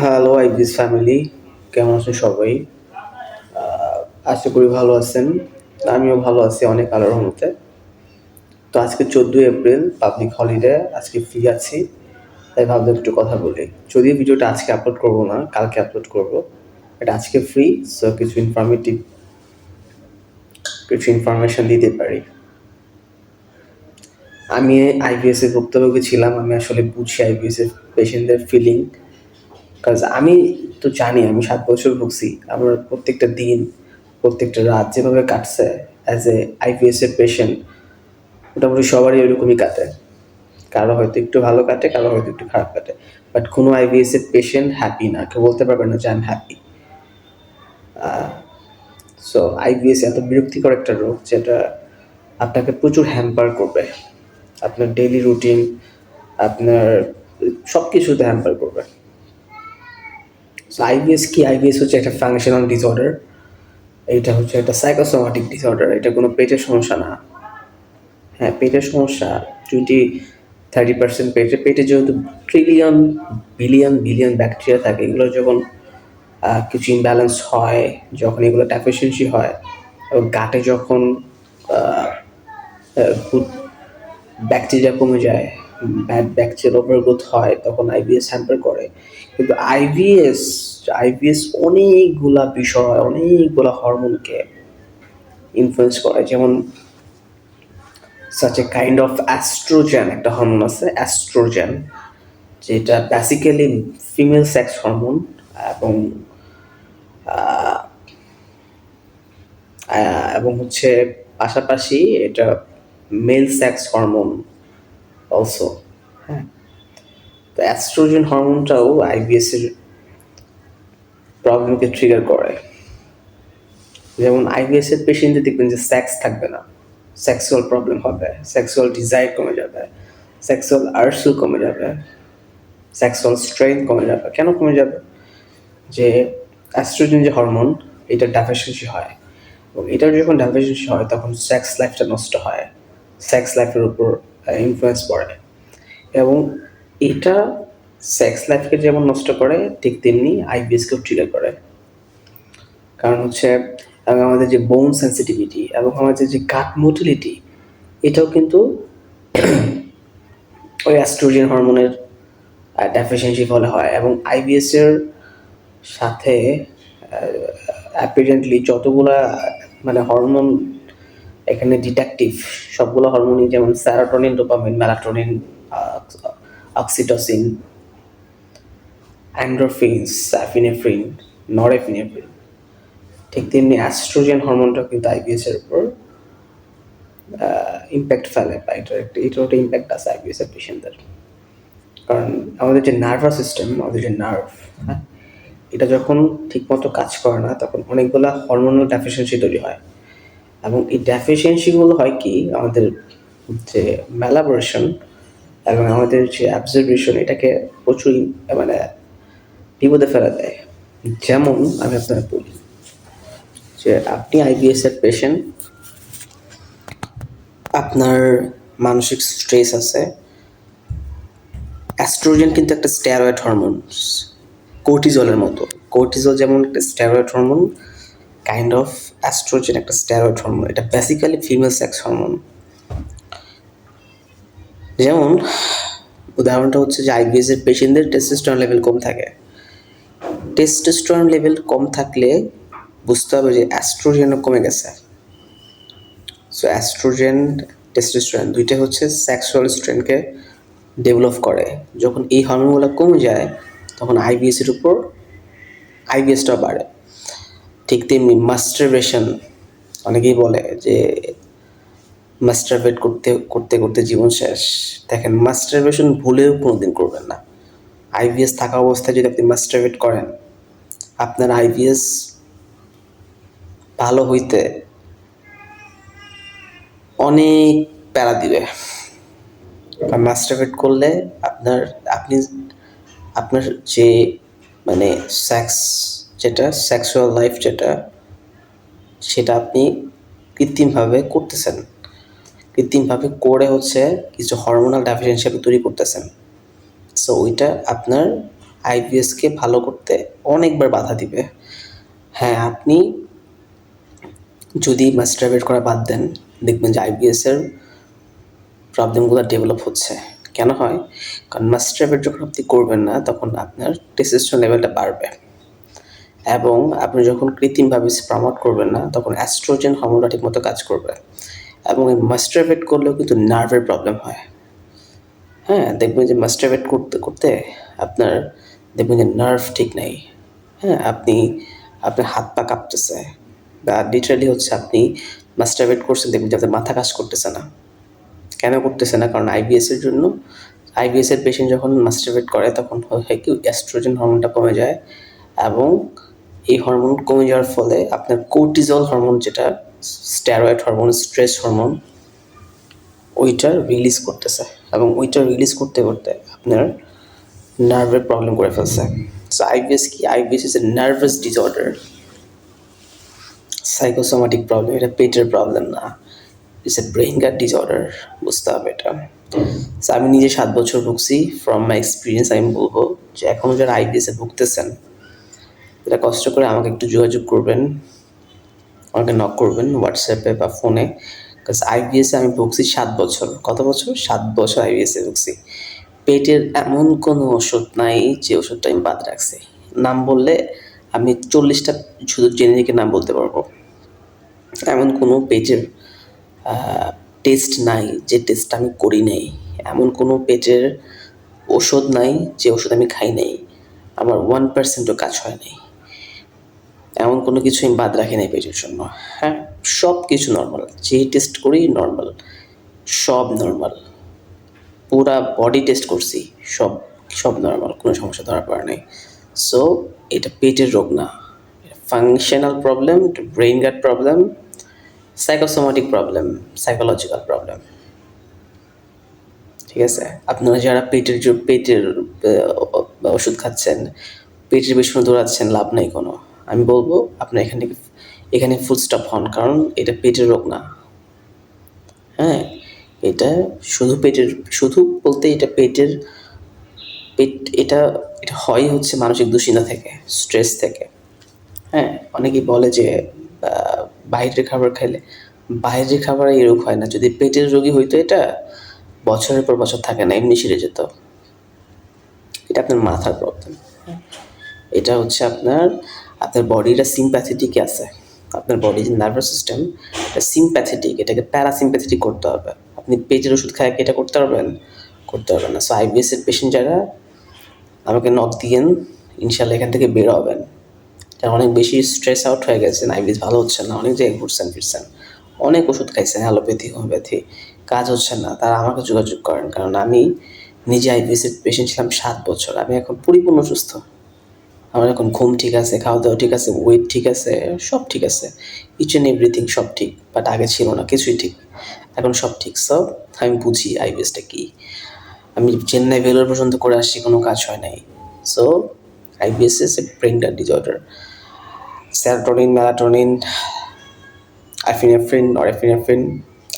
Hello IBS family, কেমন আছেন সবাই? আশা করি ভালো আছেন। আমিও ভালো আছি অনেক আল্লাহর রহমতে। তো আজকে 14 এপ্রিল, পাবলিক হলিডে। আজকে ফ্রি আছি, তাই ভাবলাম একটু কথা বলি। যদিও ভিডিওটা আজকে আপলোড করবো না, কালকে আপলোড করব। বাট আজকে ফ্রি, সো কিছু ইনফরমেশন দিতে পারি। আমি আইবিএস এর ভুক্তভোগী ছিলাম। আমি আসলে বুঝি আইবিএস এর পেশেন্টদের ফিলিং। কাজ আমি তো জানি, আমি 7 বছর ভুগছি। আমার প্রত্যেকটা দিন, প্রত্যেকটা রাত যেভাবে কাটছে অ্যাজ এ আইবিএস এর পেশেন্ট, মোটামুটি সবারই ওইরকমই কাটে। কারো হয়তো একটু ভালো কাটে, কারো হয়তো একটু খারাপ কাটে। বাট কোনো আইবিএস এর পেশেন্ট হ্যাপি না, কেউ বলতে পারবে না যে আমি হ্যাপি। সো আইবিএস এত বিরক্তিকর একটা রোগ যেটা আপনাকে প্রচুর হ্যাম্পার করবে। আপনার ডেইলি রুটিন, আপনার সব কিছুতে হ্যাম্পার করবে। সো আইবিএস কি? আইবিএস হচ্ছে একটা ফাংশনাল ডিসঅর্ডার। এইটা হচ্ছে একটা সাইকোসোমাটিক ডিসঅর্ডার। এটা কোনো পেটের সমস্যা না। হ্যাঁ, পেটের সমস্যা 20-30% পেটে যেহেতু ট্রিলিয়ন বিলিয়ন বিলিয়ন ব্যাকটেরিয়া থাকে, এগুলো যখন কিছু ইমব্যালেন্স হয়, যখন এগুলো ডেফিসিয়েন্সি হয়, এবং গাটে যখন গুড ব্যাকটেরিয়া কমে যায়, ব্যাড ব্যাকটেরিয়া ওভারগ্রোথ হয়, তখন আইবিএস হ্যাম্পার করে। কিন্তু আইবিএস অনেকগুলা বিষয়, অনেকগুলা হরমোনকে ইনফ্লুয়েন্স করে। যেমন such a kind of oestrogen, একটা হরমোন আছে অ্যাস্ট্রোজেন, যেটা বেসিক্যালি ফিমেল সেক্স হরমোন। এবং এবং হচ্ছে পাশাপাশি এটা মেল সেক্স হরমোন অলসো। হ্যাঁ, তো অ্যাস্ট্রোজেন হরমোনটাও আইবিএস এর প্রবলেমকে ট্রিগার করে। যেমন আইবিএস এর পেশেন্টদের দেখবেন যে সেক্স থাকবে না, সেক্সুয়াল প্রবলেম হবে, সেক্সুয়াল ডিজায়ার কমে যাবে, সেক্সুয়াল আর্সও কমে যাবে, সেক্সুয়াল স্ট্রেংথ কমে যাবে। কেন কমে যাবে? যে অ্যাস্ট্রোজেন যে হরমোন, এটা ডেফিসিয়েন্সি হয়, এবং এটার যখন ডেফিসিয়েন্সি হয় তখন সেক্স লাইফটা নষ্ট হয়, সেক্স লাইফের উপর ইনফ্লুয়েন্স পড়ে। এবং এটা সেক্স লাইফকে যেমন নষ্ট করে, ঠিক তেমনি আইবিএসকেও ট্রিগার করে। কারণ হচ্ছে এবং আমাদের যে বোন সেন্সিটিভিটি এবং আমাদের যে গাট মোটিলিটি, এটাও কিন্তু ওই অ্যাস্ট্রোজেন হরমোনের ডেফিসিয়েন্সি ফলে হয়। এবং আইবিএস এর সাথে অ্যাপিরেন্টলি যতগুলা মানে হরমোন এখানে ডিটেকটিভ, সবগুলো হরমোনই, যেমন সেরোটোনিন, ডোপামিন, মেলাটোনিন, অক্সিটোসিন, অ্যান্ড্রোফিনস, স্যাফিনেফ্রিন, নরএফিনেফ্রিন, ঠিক তেমনি অ্যাস্ট্রোজেন হরমোনটাও কিন্তু আইবিএস এর উপর ইম্প্যাক্ট ফেলে, বা এটার একটা ইম্প্যাক্ট আছে আইবিএস এর পেশেন্টদের। কারণ আমাদের যে নার্ভাস সিস্টেম, আমাদের যে নার্ভ, হ্যাঁ, এটা যখন ঠিকমতো কাজ করে না, তখন অনেকগুলা হরমোনাল ডেফিসিয়েন্সি তৈরি হয়। এবং এই ডেফিসিয়েন্সিগুলো হয় কি, আমাদের যে ম্যালাবরেশন এবং আমাদের যে অ্যাবজর্বেশন, এটাকে প্রচুর মানে বিপদে ফেলা দেয়। যেমন আমি আপনাকে বলি যে আপনি আইবিএস এর পেশেন্ট, আপনার মানসিক স্ট্রেস আছে। অ্যাস্ট্রোজেন কিন্তু একটা স্টেরয়েড হরমোন, কোর্টিজলের মতো। কোর্টিজল যেমন একটা steroid hormone, kind of oestrogen একটা স্টেরয়েড হরমোন। এটা বেসিক্যালি ফিমেল সেক্স হরমোন। যেমন উদাহরণটা হচ্ছে যে আইবিএস এর পেশেন্টদের টেস্টোস্টেরন লেভেল কম থাকে। টেস্টোস্টেরন লেভেল কম থাকলে বুঝতে হবে যে অ্যাস্ট্রোজেনও কমে গেছে। সো অ্যাস্ট্রোজেন, টেস্টোস্টেরন দুইটা হচ্ছে সেক্সুয়াল স্ট্রেংথকে ডেভেলপ করে। যখন এই হরমোনগুলো কমে যায়, তখন আইবিএস এর উপর আইবিএসটাও বাড়ে। ঠিক তেমনি মাস্টারবেশন, অনেকেই বলে যে মাস্টারবেট করতে করতে করতে জীবন শেষ। দেখেন, মাস্টারবেশন ভুলেও কোনোদিন করবেন না। আইবিএস থাকা অবস্থায় যদি আপনি মাস্টারবেট করেন, আপনার আইবিএস ভালো হইতে অনেক প্যারা দিবে। আর মাস্টারবেট করলে আপনি আপনার যে মানে সেক্স, যেটা সেক্সুয়াল লাইফ যেটা, সেটা আপনি কৃত্রিমভাবে করতেছেন। কৃত্রিমভাবে করে হচ্ছে কিছু হরমোনাল ডেফিসিয়েন্সি আপনি তৈরি করতেছেন। সো ওইটা আপনার আইবিএসকে ভালো করতে অনেকবার বাধা দিবে। হ্যাঁ, আপনি যদি মাস্টারবেট করা বাদ দেন, দেখবেন যে আইবিএসের প্রবলেমগুলো ডেভেলপ হচ্ছে। কেন হয়? কারণ মাস্টারবেট যখন আপনি করবেন না, তখন আপনার টেস্টোস্টেরন লেভেলটা বাড়বে, এবং আপনি যখন কৃত্রিমভাবে প্রমোট করবেন না, তখন অ্যাস্ট্রোজেন হরমোনটা ঠিকমতো কাজ করবে। এবং এই মাস্টারবেট করলেও কিন্তু নার্ভের প্রবলেম হয়। হ্যাঁ, দেখবেন যে মাস্টারবেট করতে করতে আপনার দেখবেন যে নার্ভ ঠিক নাই। হ্যাঁ, আপনার হাত পা কাঁপতেছে, বা লিটারালি হচ্ছে আপনি মাস্টারবেট করছেন, দেখবেন যে আপনার মাথা কাজ করতেছে না। কেন করতেছে না? কারণ আইবিএসের জন্য, আইবিএসের পেশেন্ট যখন মাস্টারবেট করে তখন হয় কি, অ্যাস্ট্রোজেন হরমোনটা কমে যায়, এবং এই হরমোন কমে যাওয়ার ফলে আপনার কোর্টিজল হরমোন, যেটা স্টেরয়েড হরমোন, স্ট্রেস হরমোন, ওইটা রিলিজ করতেছে, এবং ওইটা রিলিজ করতে করতে আপনার নার্ভের প্রবলেম করে ফেলছে। সো আইবিএস কি? IBS is A nervous disorder, psychosomatic problem. এটা পেটের প্রবলেম না, it's a brain gut disorder. বুঝতে হবে এটা। সো আমি নিজে 7 বছর ভুগছি। ফ্রম মাই এক্সপিরিয়েন্স আমি বলবো যে এখনও যারা আইবিএসে ভুগতেছেন, এটা কষ্ট করে আমাকে একটু যোগাযোগ করবেন, আমাকে নক করবেন হোয়াটসঅ্যাপে বা ফোনে। বিকজ আইবিএসে আমি ভুগছি 7 বছর। কত বছর? 7 বছর আইবিএসে ভুগছি। পেটের এমন কোনো ওষুধ নাই যে ওষুধটা আমি বাদ রাখছি। নাম বললে আমি 40টা শুধু জেনেরিকের নাম বলতে পারবো। এমন কোনো পেটের টেস্ট নাই যে টেস্টটা আমি করি নাই। এমন কোনো পেটের ওষুধ নাই যে ওষুধ আমি খাই নাই, আমার 1%ও কাজ হয় নাই। এমন কোনো কিছু আমি বাদ রাখি নাই পেটের জন্য। হ্যাঁ, সব কিছু নর্মাল। যেই টেস্ট করি নর্মাল, সব নর্মাল। পুরা বডি টেস্ট করছি, সব সব নর্মাল, কোনো সমস্যা ধরা পড়ে নাই। সো এটা পেটের রোগ না, functional problem, brain gut problem, psychosomatic problem, psychological problem. ঠিক আছে? আপনারা যারা পেটের ওষুধ খাচ্ছেন, পেটের পেছনে দৌড়াচ্ছেন, লাভ নেই কোনো। আমি বলবো আপনার এখানে ফুল স্টপ হন, কারণ এটা পেটের রোগ না। হ্যাঁ, এটা শুধু বলতে এটা এটা এটা হয় হচ্ছে মানসিক দুশ্চিন্তা থেকে, স্ট্রেস থেকে। হ্যাঁ, অনেকেই বলে যে বাইরের খাবার খাইলে, বাইরের খাবারে এই রোগ হয় না। যদি পেটের রোগী হইতো, এটা বছরের পর বছর থাকে না, এমনি সেরে যেত। এটা আপনার মাথার প্রবলেম। এটা হচ্ছে আপনার বডিটা সিম্প্যাথেটিক আছে। আপনার বডি যে নার্ভাস সিস্টেম, এটা সিম্প্যাথেটিক, এটাকে প্যারাসিম্প্যাথেটিক করতে হবে। আপনি পেটের ওষুধ খায় কি এটা করতে পারবেন? করতে পারবেন না। সো আইবিএসের পেশেন্ট যারা, আমাকে নক দিয়েন, ইনশাল্লাহ এখান থেকে বের হবেন। যারা অনেক বেশি স্ট্রেস আউট হয়ে গেছেন, আইবিএস ভালো হচ্ছে না, অনেক জায়গায় ঘুরছেন ফিরছেন, অনেক ওষুধ খাইছেন, অ্যালোপ্যাথি, হোমিওপ্যাথি, কাজ হচ্ছে না, তারা আমাকে যোগাযোগ করেন। কারণ আমি নিজে আইবিএসের পেশেন্ট ছিলাম 7 বছর। আমি এখন পরিপূর্ণ সুস্থ। আমার এখন ঘুম ঠিক আছে, খাওয়া দাওয়া ঠিক আছে, ওয়েট ঠিক আছে, সব ঠিক আছে, ইচ অ্যান্ড এভরিথিং সব ঠিক। বাট আগে ছিল না, কিছুই ঠিক। এখন সব ঠিক। সো আমি বুঝি আইবিএসটা কী। আমি চেন্নাই ভেলোর পর্যন্ত করে আসছি, কোনো কাজ হয় নাই। So IBS is a brain disorder. Serotonin, melatonin, norepinephrine,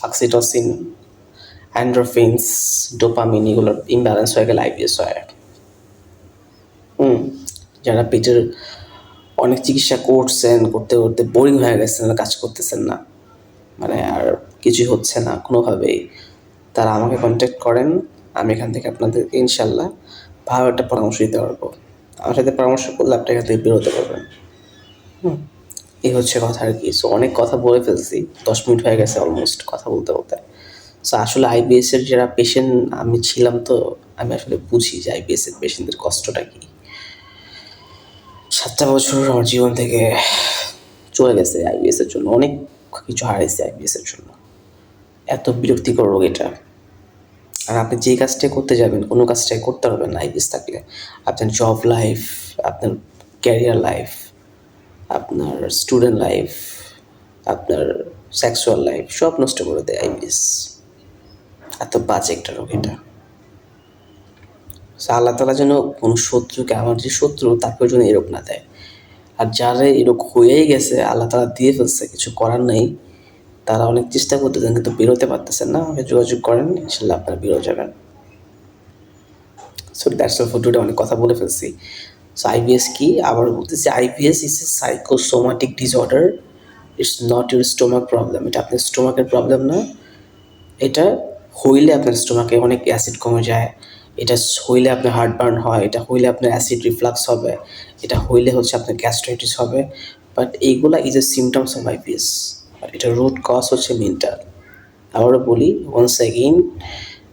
oxytocin, endorphins, dopamine, এগুলোর ইমব্যালেন্স হয়ে গেলে আইবিএস হয়। যারা পেটের অনেক চিকিৎসা করতে করতে বোরিং হয়ে গেছেন, কাজ করতেছেন না, মানে আর কিছুই হচ্ছে না কোনোভাবেই, তারা আমাকে কন্ট্যাক্ট করেন। আমি এখান থেকে আপনাদেরকে ইনশাল্লাহ ভালো একটা পরামর্শ দিতে পারবো। আমার সাথে পরামর্শ করলে আপনি এখান থেকে বেরোতে পারবেন। এই হচ্ছে কথা আর কি। সো অনেক কথা বলে ফেলছি, 10 মিনিট হয়ে গেছে অলমোস্ট কথা বলতে বলতে। সো আসলে আইবিএসের যারা পেশেন্ট আমি ছিলাম, তো আমি আসলে বুঝি যে আইবিএসের পেশেন্টদের কষ্টটা কী। 7টা বছর আমার জীবন থেকে চলে গেছে আইবিএসের জন্য, অনেক কিছু হারাইছে আইবিএসের জন্য। এত বিরক্তিকর রোগ এটা। আর আপনি যেই কাজটাই করতে যাবেন, কোনো কাজটাই করতে পারবেন না আইবিএস থাকলে। আপনার জব লাইফ, আপনার ক্যারিয়ার লাইফ, আপনার স্টুডেন্ট লাইফ, আপনার সেক্সুয়াল লাইফ, সব নষ্ট করে দেয় আইবিএস। এত বাজে একটা রোগ এটা। আল্লাহ তাআলা যেন কোনো শত্রুকে, আমার যে শত্রু, তাকেও যেন এই রোগ না দেয়। আর যারা এই রোগ হয়েই গেছে, আল্লাহ তাআলা দিয়ে ফেলছে, কিছু করার নাই, তারা অনেক চেষ্টা করতেছেন কিন্তু বেরোতে পারতেছেন না। আমাকে যোগাযোগ করেন, ইনশাল্লাহ আপনারা বেরো যাবেন। So that's all for today, অনেক কথা বলে ফেলছি। সো আইবিএস কি আবার বলতেছি, IBS is A psychosomatic disorder, it's not your stomach problem. এটা আপনার স্টোমাকের প্রবলেম না। এটা হইলে আপনার স্টোমাকে অনেক অ্যাসিড কমে যায়, এটা হইলে আপনার হার্ট বার্ন হয়, এটা হইলে আপনার অ্যাসিড রিফ্লাক্স হবে, এটা হইলে হচ্ছে আপনার গ্যাস্ট্রাইটিস হবে। বাট এইগুলা is a symptoms of IBS, আর এটা রুট কজ হচ্ছে মেন্টাল। আবারও বলি, once again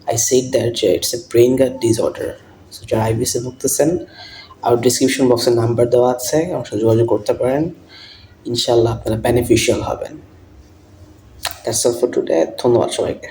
I said that যে it's a brain gut disorder. So যারা আইবিএসে ভুগতেছেন, আর ডিসক্রিপশন বক্সে নাম্বার দেওয়া আছে, আমার সাথে যোগাযোগ করতে পারেন, ইনশাল্লাহ আপনারা বেনিফিশিয়াল হবেন। দ্যাটস অল ফর টুডে, ধন্যবাদ সবাইকে।